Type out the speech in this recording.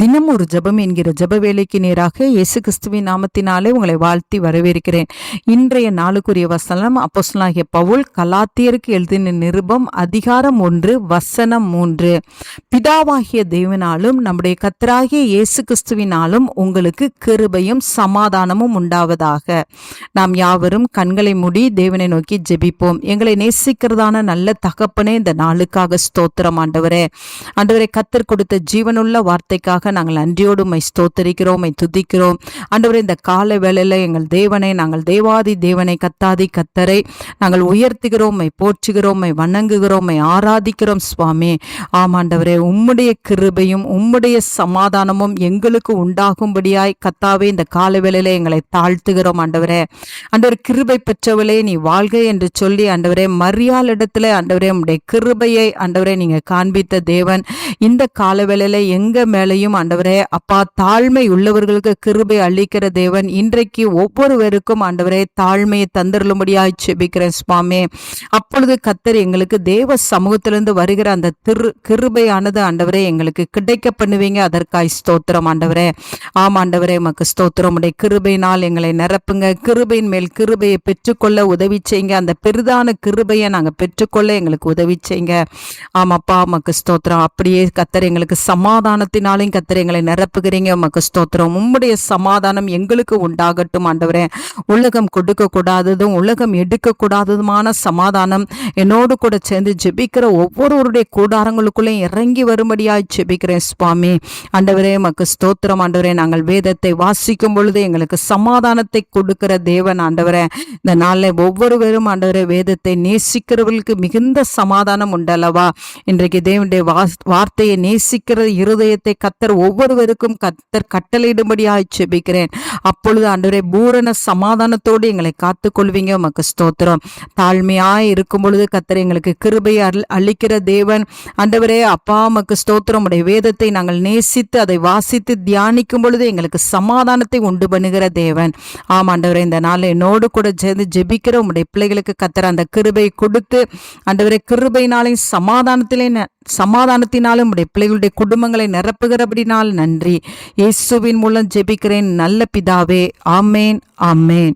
தினம் ஒரு ஜெபம் என்கிற ஜெப வேலைக்கு நேராக இயேசு கிறிஸ்துவின் நாமத்தினாலே உங்களை வாழ்த்தி வரவேற்கிறேன். இன்றைய நாளுக்குரிய வசனம் அப்போஸ்தலனாகிய பவுல் கலாத்தியருக்கு எழுதின நிருபம் அதிகாரம் 1 வசனம் 3. பிதாவாகிய தேவனாலும் நம்முடைய கர்த்தராகிய இயேசு கிறிஸ்துவினாலும் உங்களுக்கு கிருபையும் சமாதானமும் உண்டாவதாக. நாம் யாவரும் கண்களை மூடி தேவனை நோக்கி ஜெபிப்போம். எங்களை நேசிக்கிறதான நல்ல தகப்பனே, இந்த நாளுக்காக ஸ்தோத்திரம் ஆண்டவரே. ஆண்டவரே, கர்த்தர் கொடுத்த ஜீவனுள்ள வார்த்தைக்காக நாங்கள் நன்றியோடு உம்மை ஸ்தோத்திரிக்கிறோம், உம்மை துதிக்கிறோம். ஆண்டவரே, இந்த கால வேளையில எங்கள் தேவனை, நாங்கள் தேவாதி தேவனை, கத்தாதி கத்தரை நாங்கள் உயர்த்துகிறோம், உம்மை போற்றுகிறோம், உம்மை வணங்குகிறோம், உம்மை ஆராதிக்கிறோம் சுவாமி. ஆமாண்டவரே, உம்முடைய கிருபையும் உம்முடைய சமாதானமும் எங்களுக்கு உண்டாகும்படியாய் கத்தாவே இந்த கால வேளையில எங்களை தாழ்த்துகிறோம் ஆண்டவரே. ஆண்டவர், கிருபை பெற்றவளே நீ வாழ்க என்று சொல்லி ஆண்டவரே மரியாள் இடத்துல ஆண்டவரே உம்முடைய கிருபையை ஆண்டவரே நீங்க காண்பித்த தேவன். இந்த கால வேளையில எங்க மேலையும் ஆண்டவரே அப்பா தாழ்மை உள்ளவர்களுக்கு கிருபை அளிக்கிற தேவன். இன்றைக்கு ஒவ்வொருவருக்கும் ஆண்டவரே தாழ்மையை தந்திருளும்படியாய் ஜெபிக்கிறேன் சுவாமி. அப்பொழுது கர்த்தர் எங்களுக்கு தேவ சமூகத்திலிருந்து வருகிற அந்த கிருபையானது ஆண்டவரே எங்களுக்கு கிடைக்க பண்ணுவீங்க. அதற்காய் ஸ்தோத்திரம் ஆண்டவரே. ஆம் ஆண்டவரே, உமக்கு ஸ்தோத்திரம். உடைய கிருபையினால் எங்களை நிரப்புங்க. கிருபையின் மேல் கிருபையை பெற்றுக்கொள்ள உதவி செய்யுங்க. அந்த பெரிதான கிருபையை நாங்கள் பெற்றுக்கொள்ள எங்களுக்கு உதவி செய்யுங்க. ஆமாப்பா, உமக்கு ஸ்தோத்திரம். அப்படியே கர்த்தர் எங்களுக்கு சமாதானத்தினாலும் கர்த்தர் எங்களை நிரப்புகிறீங்க. உமக்கு ஸ்தோத்திரம். உம்முடைய சமாதானம் எங்களுக்கு உண்டாகட்டும் ஆண்டவரே. உலகம் கொடுக்க கூடாததும் உலகம் எடுக்க கூடாததுமான சமாதானம் என்னோடு கூட சேர்ந்து ஜெபிக்கிற ஒவ்வொருவருடைய கூடாரங்களுக்குள்ளே இறங்கி வரும்படியாய் ஜெபிக்கிறேன் சுவாமி. ஆண்டவரே, உமக்கு ஸ்தோத்திரம் ஆண்டவரே. நாங்கள் வேதத்தை வாசிக்கும் பொழுது எங்களுக்கு சமாதானத்தை கொடுக்கிற தேவன் ஆண்டவரே. இந்த நாளில் ஒவ்வொருவரும் ஆண்டவரே வேதத்தை நேசிக்கிறவர்களுக்கு மிகுந்த சமாதானம் உண்டல்லவா. இன்றைக்கு தேவனுடைய வார்த்தையை நேசிக்கிற இருதயத்தை கர்த்தர் ஒவ்வொருவருக்கும் கர்த்தர் கட்டளையிடும்படியாய் ஜெபிக்கிறேன். அப்பொழுது ஆண்டவரே பூரண சமாதானத்தோடு எங்களை காத்துக்கொள்வீங்க. உமக்கு ஸ்தோத்திரம். தாழ்மையாய் இருக்கும் பொழுது கர்த்தர் எங்களுக்கு கிருபையை அளிக்கிற தேவன் ஆண்டவரே. அப்பா, உமக்கு ஸ்தோத்திரம். உடைய வேதத்தை நாங்கள் நேசித்து அதை வாசித்து தியானிக்கும் பொழுது எங்களுக்கு சமாதானத்தை உண்டு பண்ணுகிற தேவன். ஆம் ஆண்டவரே, இந்த நாள் என்னோடு கூட சேர்ந்து ஜெபிக்கிற உடைய பிள்ளைகளுக்கு கர்த்தர் அந்த கிருபை கொடுத்து ஆண்டவரே கிருபையினாலே சமாதானத்தினாலும் உடைய பிள்ளைகளுடைய குடும்பங்களை நிரப்புகிறபடினால் நன்றி. இயேசுவின் மூலம் ஜெபிக்கிறேன் நல்ல பிதாவே. ஆமேன், ஆமேன்.